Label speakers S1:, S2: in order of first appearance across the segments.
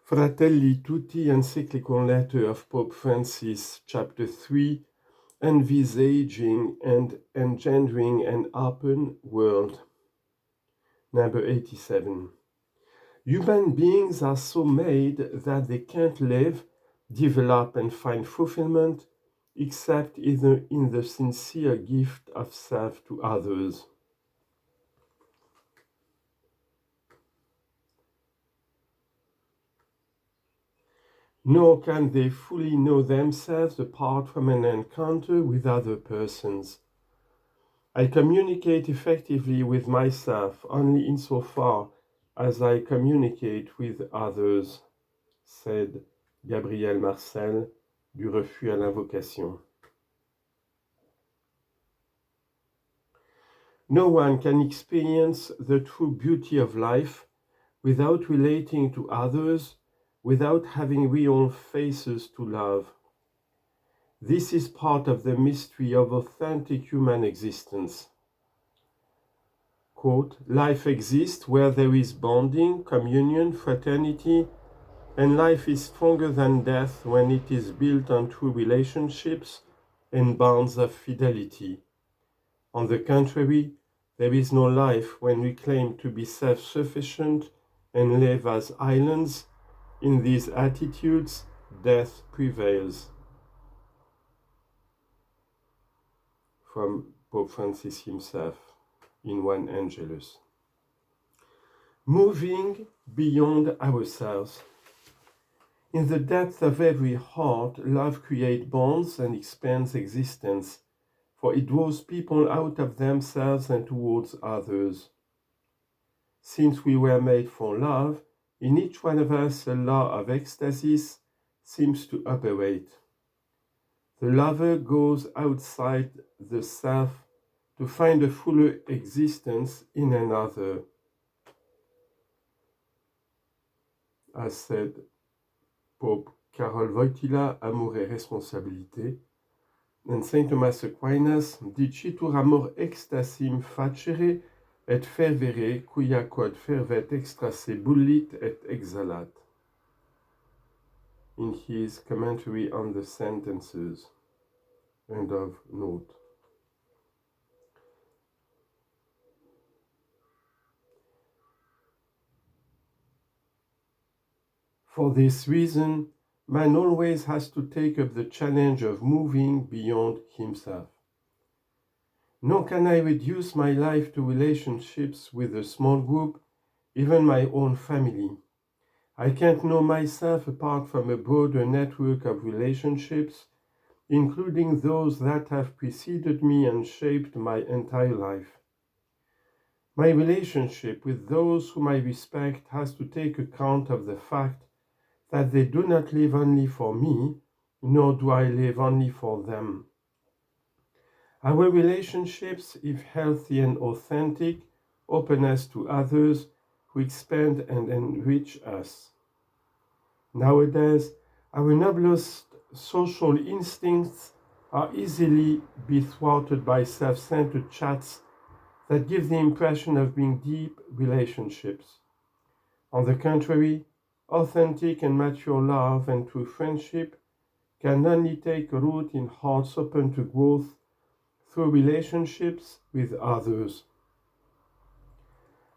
S1: Fratelli Tutti, Encyclical letter of Pope Francis, chapter 3, envisaging and engendering an open world. Number 87. Human beings are so made that they can't live, develop, and find fulfillment except either in the sincere gift of self to others. Nor can they fully know themselves apart from an encounter with other persons. I communicate effectively with myself only insofar as I communicate with others, said Gabriel Marcel du Refus à l'invocation. No one can experience the true beauty of life without relating to others, without having real faces to love. This is part of the mystery of authentic human existence. Quote, life exists where there is bonding, communion, fraternity, and life is stronger than death when it is built on true relationships and bonds of fidelity. On the contrary, there is no life when we claim to be self-sufficient and live as islands. In these attitudes, death prevails. From Pope Francis himself in one Angelus. Moving beyond ourselves. In the depth of every heart, love creates bonds and expands existence, for it draws people out of themselves and towards others. Since we were made for love, in each one of us a law of ecstasis seems to operate. The lover goes outside the self to find a fuller existence in another. As said Pope Karol Wojtyla, Amour et Responsabilité, and Saint Thomas Aquinas, dicitur amor ecstasim facere et fervere, quia quod fervet extra se bullit et exhalat. In his commentary on the sentences. End of note. For this reason, man always has to take up the challenge of moving beyond himself. Nor can I reduce my life to relationships with a small group, even my own family. I can't know myself apart from a broader network of relationships, including those that have preceded me and shaped my entire life. My relationship with those whom I respect has to take account of the fact that they do not live only for me, nor do I live only for them. Our relationships, if healthy and authentic, open us to others who expand and enrich us. Nowadays, our noblest social instincts are easily be thwarted by self-centered chats that give the impression of being deep relationships. On the contrary, authentic and mature love and true friendship can only take root in hearts open to growth through relationships with others.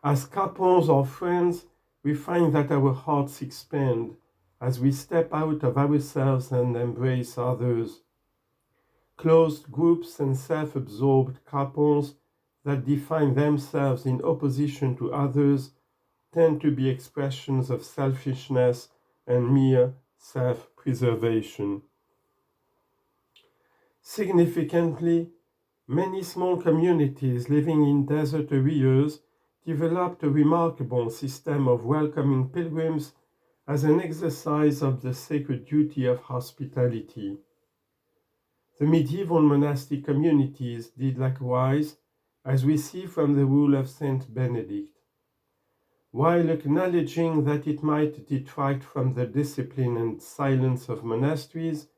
S1: As couples or friends, we find that our hearts expand as we step out of ourselves and embrace others. Closed groups and self-absorbed couples that define themselves in opposition to others tend to be expressions of selfishness and mere self-preservation. Significantly, many small communities living in desert areas developed a remarkable system of welcoming pilgrims as an exercise of the sacred duty of hospitality. The medieval monastic communities did likewise, as we see from the rule of Saint Benedict. While acknowledging that it might detract from the discipline and silence of monasteries,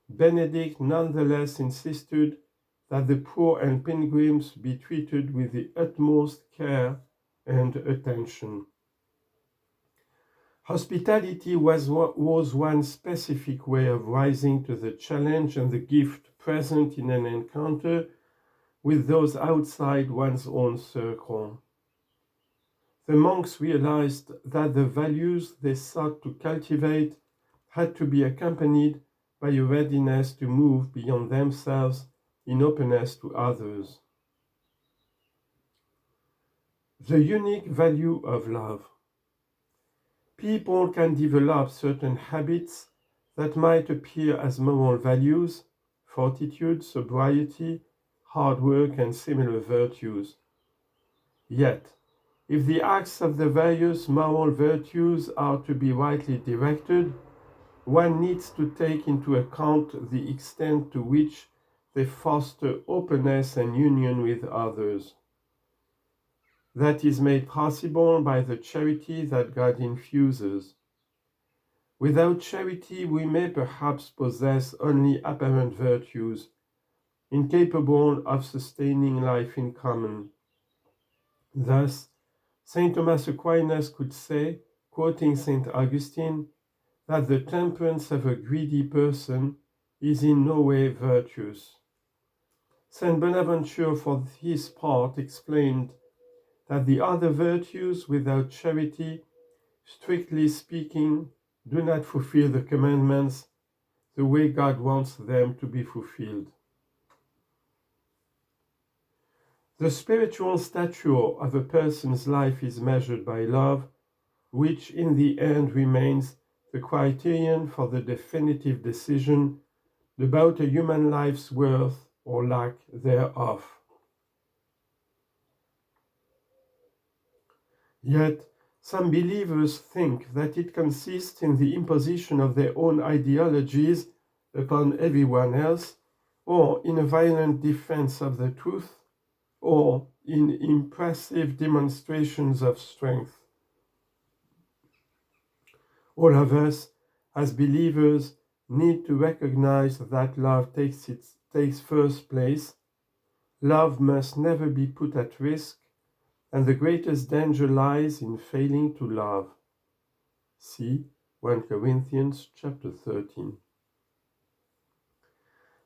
S1: Benedict nonetheless insisted that the poor and pilgrims be treated with the utmost care and attention. Hospitality was one specific way of rising to the challenge and the gift present in an encounter with those outside one's own circle. The monks realized that the values they sought to cultivate had to be accompanied by a readiness to move beyond themselves in openness to others. The unique value of love. People can develop certain habits that might appear as moral values, fortitude, sobriety, hard work, and similar virtues. Yet, if the acts of the various moral virtues are to be rightly directed, one needs to take into account the extent to which they foster openness and union with others. That is made possible by the charity that God infuses. Without charity, we may perhaps possess only apparent virtues, incapable of sustaining life in common. Thus, St. Thomas Aquinas could say, quoting St. Augustine, that the temperance of a greedy person is in no way virtuous. St. Bonaventure, for his part, explained that the other virtues without charity, strictly speaking, do not fulfill the commandments the way God wants them to be fulfilled. The spiritual stature of a person's life is measured by love, which in the end remains the criterion for the definitive decision about a human life's worth or lack thereof. Yet, some believers think that it consists in the imposition of their own ideologies upon everyone else, or in a violent defense of the truth, or in impressive demonstrations of strength. All of us, as believers, need to recognize that love takes first place. Love must never be put at risk, and the greatest danger lies in failing to love. See 1 Corinthians chapter 13.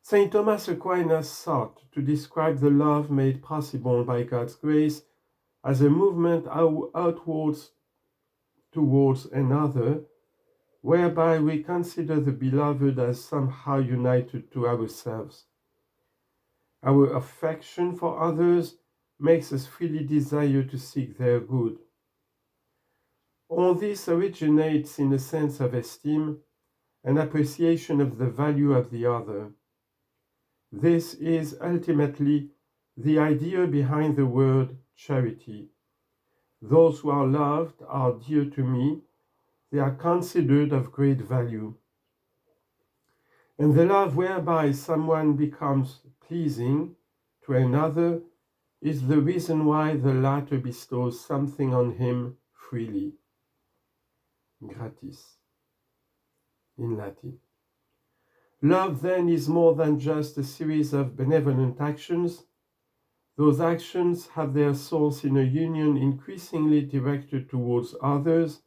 S1: St. Thomas Aquinas sought to describe the love made possible by God's grace as a movement outwards towards another, whereby we consider the beloved as somehow united to ourselves. Our affection for others makes us freely desire to seek their good. All this originates in a sense of esteem and appreciation of the value of the other. This is ultimately the idea behind the word charity. Those who are loved are dear to me, they are considered of great value. And the love whereby someone becomes pleasing to another is the reason why the latter bestows something on him freely. Gratis, in Latin. Love then is more than just a series of benevolent actions. Those actions have their source in a union increasingly directed towards others,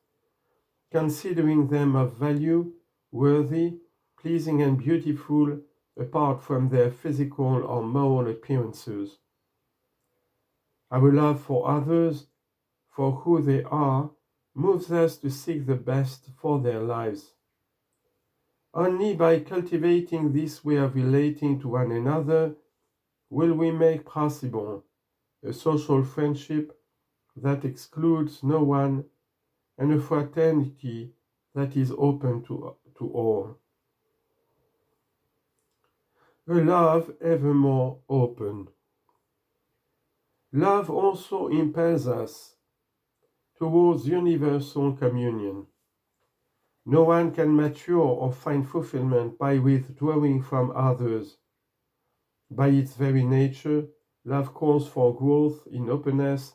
S1: considering them of value, worthy, pleasing and beautiful, apart from their physical or moral appearances. Our love for others, for who they are, moves us to seek the best for their lives. Only by cultivating this way of relating to one another will we make possible a social friendship that excludes no one and a fraternity that is open to all. A love ever more open. Love also impels us towards universal communion. No one can mature or find fulfillment by withdrawing from others. By its very nature, love calls for growth in openness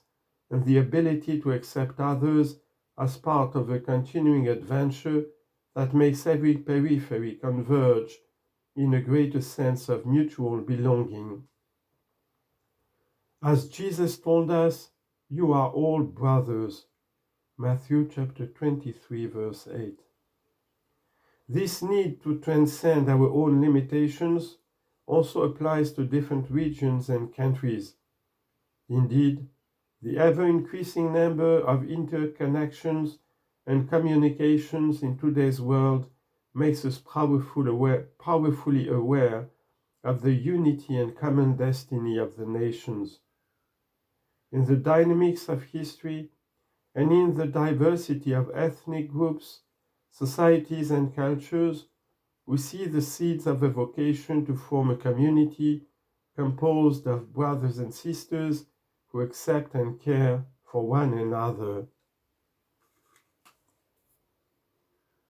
S1: and the ability to accept others as part of a continuing adventure that makes every periphery converge in a greater sense of mutual belonging. As Jesus told us, you are all brothers. Matthew chapter 23, verse 8. This need to transcend our own limitations also applies to different regions and countries. Indeed, the ever-increasing number of interconnections and communications in today's world makes us powerfully aware of the unity and common destiny of the nations. In the dynamics of history and in the diversity of ethnic groups, societies, and cultures, we see the seeds of a vocation to form a community composed of brothers and sisters who accept and care for one another